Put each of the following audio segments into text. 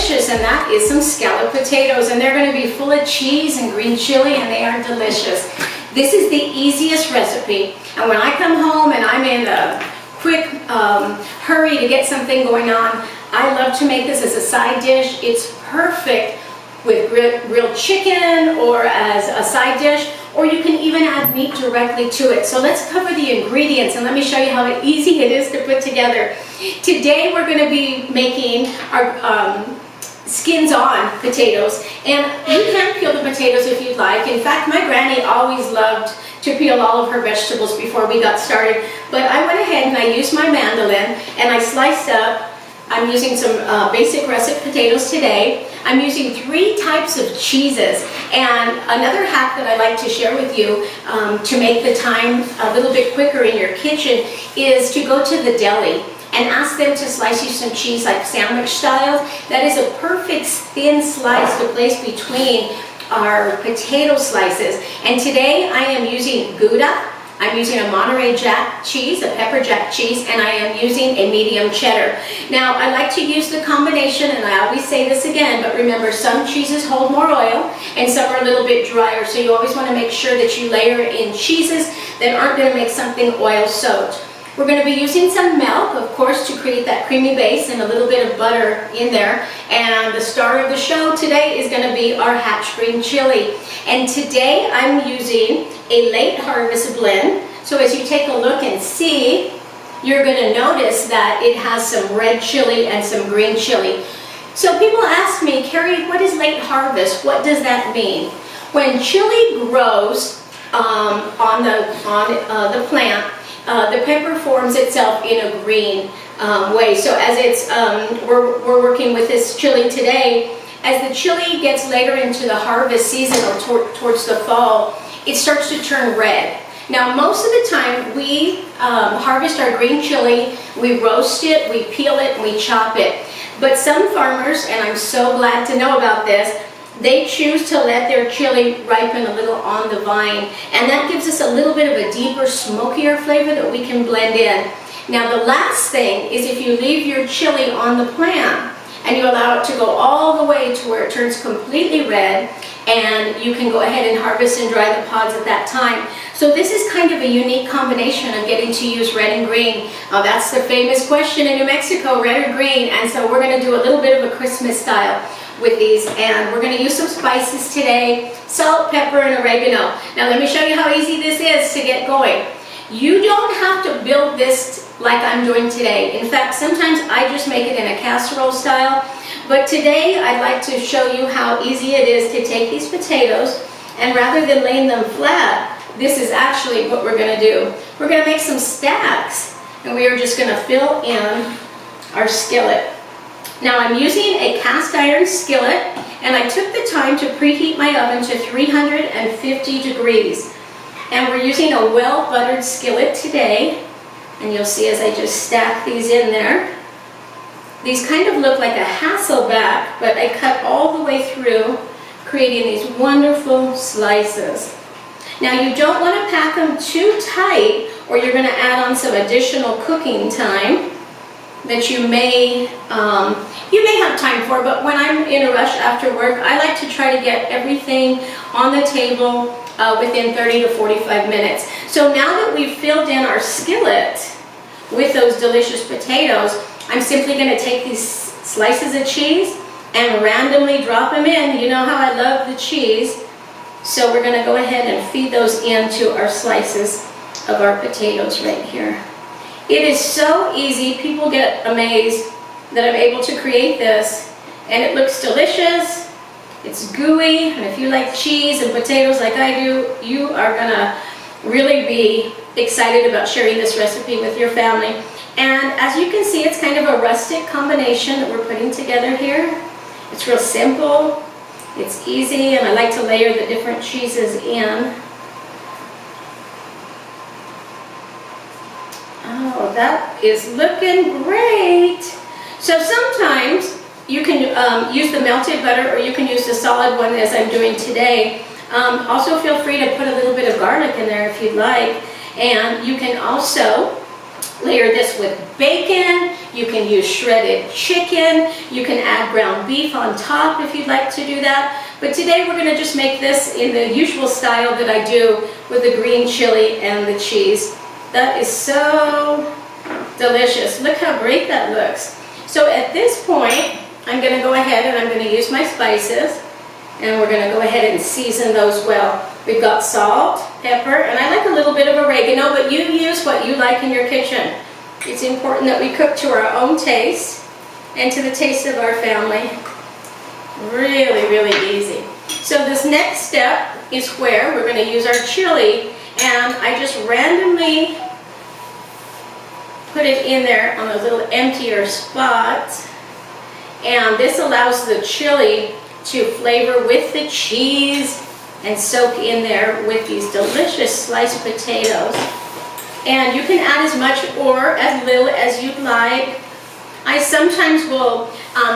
delicious, and that is some scalloped potatoes, and they're going to be full of cheese and green chili, and they are delicious. This is the easiest recipe, and when I come home and I'm in a quick hurry to get something going on, I love to make this as a side dish. It's perfect with grilled chicken or as a side dish, or you can even add meat directly to it. So let's cover the ingredients and let me show you how easy it is to put together. Today we're going to be making our skins on potatoes, and you can peel the potatoes if you'd like. In fact, my granny always loved to peel all of her vegetables before we got started, but I went ahead and I used my mandolin and I sliced up. I'm using some basic russet potatoes today. I'm using 3 types of cheeses, and another hack that I like to share with you to make the time a little bit quicker in your kitchen is to go to the deli and ask them to slice you some cheese like sandwich style. That is a perfect thin slice to place between our potato slices. And today I am using Gouda. I'm using a Monterey Jack cheese, a pepper jack cheese, and I am using a medium cheddar. Now, I like to use the combination, and I always say this again, but remember, some cheeses hold more oil and some are a little bit drier, so you always want to make sure that you layer in cheeses that aren't going to make something oil soaked. We're going to be using some milk, of course, to create that creamy base, and a little bit of butter in there. And the star of the show today is going to be our hatch green chili. And today I'm using a late harvest blend. So as you take a look and see, you're going to notice that it has some red chili and some green chili. So people ask me, Kerry, what is late harvest? What does that mean? When chili grows on the plant, the pepper forms itself in a green way. So as it's, we're working with this chili today, as the chili gets later into the harvest season or towards the fall, it starts to turn red. Now, most of the time we harvest our green chili, we roast it, we peel it, and we chop it. But some farmers, and I'm so glad to know about this, they choose to let their chili ripen a little on the vine, and that gives us a little bit of a deeper, smokier flavor that we can blend in. Now, the last thing is if you leave your chili on the plant and you allow it to go all the way to where it turns completely red, and you can go ahead and harvest and dry the pods at that time. So this is kind of a unique combination of getting to use red and green. That's the famous question in New Mexico, red or green, and so we're going to do a little bit of a Christmas style with these, and we're going to use some spices today: salt, pepper, and oregano. Now let me show you how easy this is to get going. You don't have to build this like I'm doing today. In fact, sometimes I just make it in a casserole style, but today I'd like to show you how easy it is to take these potatoes, and rather than laying them flat, this is actually what we're going to do. We're going to make some stacks, and we are just going to fill in our skillet. Now I'm using a cast iron skillet, and I took the time to preheat my oven to 350 degrees. And we're using a well-buttered skillet today, and you'll see as I just stack these in there. These kind of look like a Hasselback, but I cut all the way through, creating these wonderful slices. Now you don't want to pack them too tight, or you're going to add on some additional cooking time that you may have time for, but when I'm in a rush after work, I like to try to get everything on the table within 30 to 45 minutes. So now that we've filled in our skillet with those delicious potatoes, I'm simply going to take these slices of cheese and randomly drop them in. You know how I love the cheese. So we're going to go ahead and feed those into our slices of our potatoes right here. It is so easy. People get amazed that I'm able to create this, and it looks delicious. It's gooey, and if you like cheese and potatoes like I do, you are gonna really be excited about sharing this recipe with your family. And as you can see, it's kind of a rustic combination that we're putting together here. It's real simple, it's easy, and I like to layer the different cheeses in. Oh, that is looking great. So sometimes you can use the melted butter, or you can use the solid one as I'm doing today. Also feel free to put a little bit of garlic in there if you'd like. And you can also layer this with bacon. You can use shredded chicken. You can add ground beef on top if you'd like to do that. But today we're gonna just make this in the usual style that I do with the green chili and the cheese. That is so delicious. Look how great that looks. So at this point, I'm gonna go ahead and I'm gonna use my spices, and we're gonna go ahead and season those well. We've got salt, pepper, and I like a little bit of oregano, but you use what you like in your kitchen. It's important that we cook to our own taste and to the taste of our family. Really, really easy. So this next step is where we're gonna use our chili, and I just randomly put it in there on those little emptier spots. And this allows the chili to flavor with the cheese and soak in there with these delicious sliced potatoes. And you can add as much or as little as you'd like. I sometimes will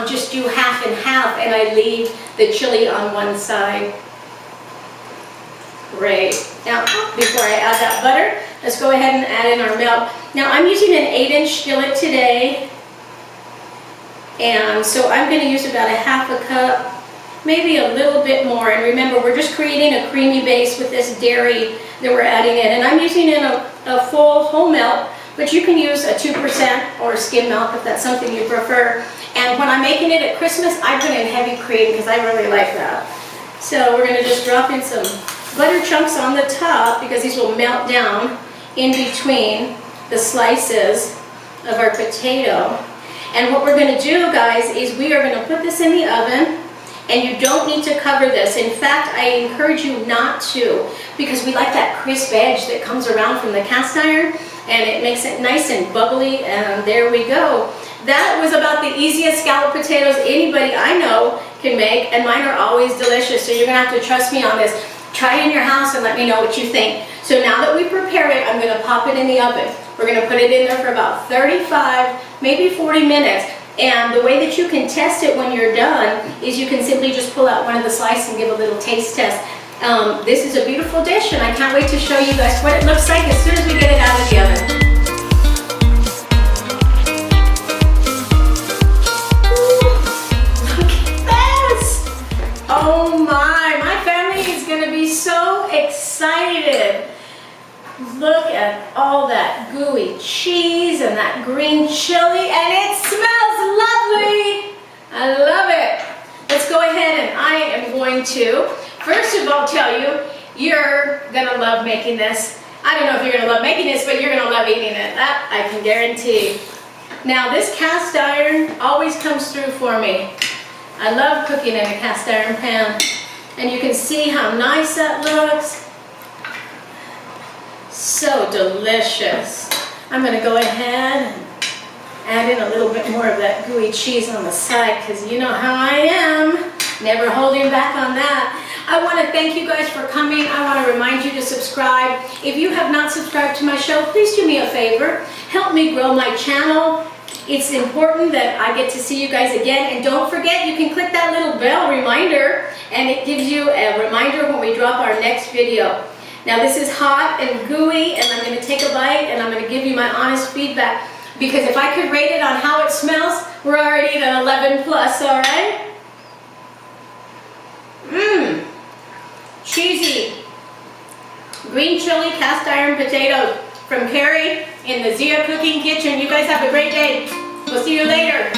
just do half and half, and I leave the chili on one side. Great. Now, before I add that butter, let's go ahead and add in our milk. Now, I'm using an 8-inch skillet today, and so I'm going to use about a half a cup, maybe a little bit more. And remember, we're just creating a creamy base with this dairy that we're adding in. And I'm using in a full whole milk, but you can use a 2% or skim milk if that's something you prefer. And when I'm making it at Christmas, I put in heavy cream because I really like that. So we're going to just drop in some butter chunks on the top because these will melt down in between the slices of our potato. And what we're going to do, guys, is we are going to put this in the oven, and you don't need to cover this. In fact, I encourage you not to, because we like that crisp edge that comes around from the cast iron, and it makes it nice and bubbly, and there we go. That was about the easiest scalloped potatoes anybody I know can make, and mine are always delicious, so you're going to have to trust me on this. Try it in your house and let me know what you think. So now that we prepared it, I'm going to pop it in the oven. We're going to put it in there for about 35, maybe 40 minutes. And the way that you can test it when you're done is you can simply just pull out one of the slices and give a little taste test. This is a beautiful dish, and I can't wait to show you guys what it looks like as soon as we get it out of the oven. Ooh, look at this! Oh my family is going to be so excited. Look at all that gooey cheese and that green chili, and it smells lovely. I love it. Let's go ahead, and I am going to, first of all, tell you, you're gonna love making this. I don't know if you're gonna love making this, but you're gonna love eating it. That I can guarantee. Now, this cast iron always comes through for me. I love cooking in a cast iron pan, and you can see how nice that looks. So delicious. I'm going to go ahead and add in a little bit more of that gooey cheese on the side, because you know how I am. Never holding back on that. I want to thank you guys for coming. I want to remind you to subscribe. If you have not subscribed to my show, please do me a favor. Help me grow my channel. It's important that I get to see you guys again. And don't forget, you can click that little bell reminder, and it gives you a reminder when we drop our next video. Now, this is hot and gooey, and I'm going to take a bite, and I'm going to give you my honest feedback, because if I could rate it on how it smells, we're already at an 11 plus, all right? Mmm, cheesy, green chili cast iron potatoes from Kerry in the ZIA Cooking Kitchen. You guys have a great day. We'll see you later.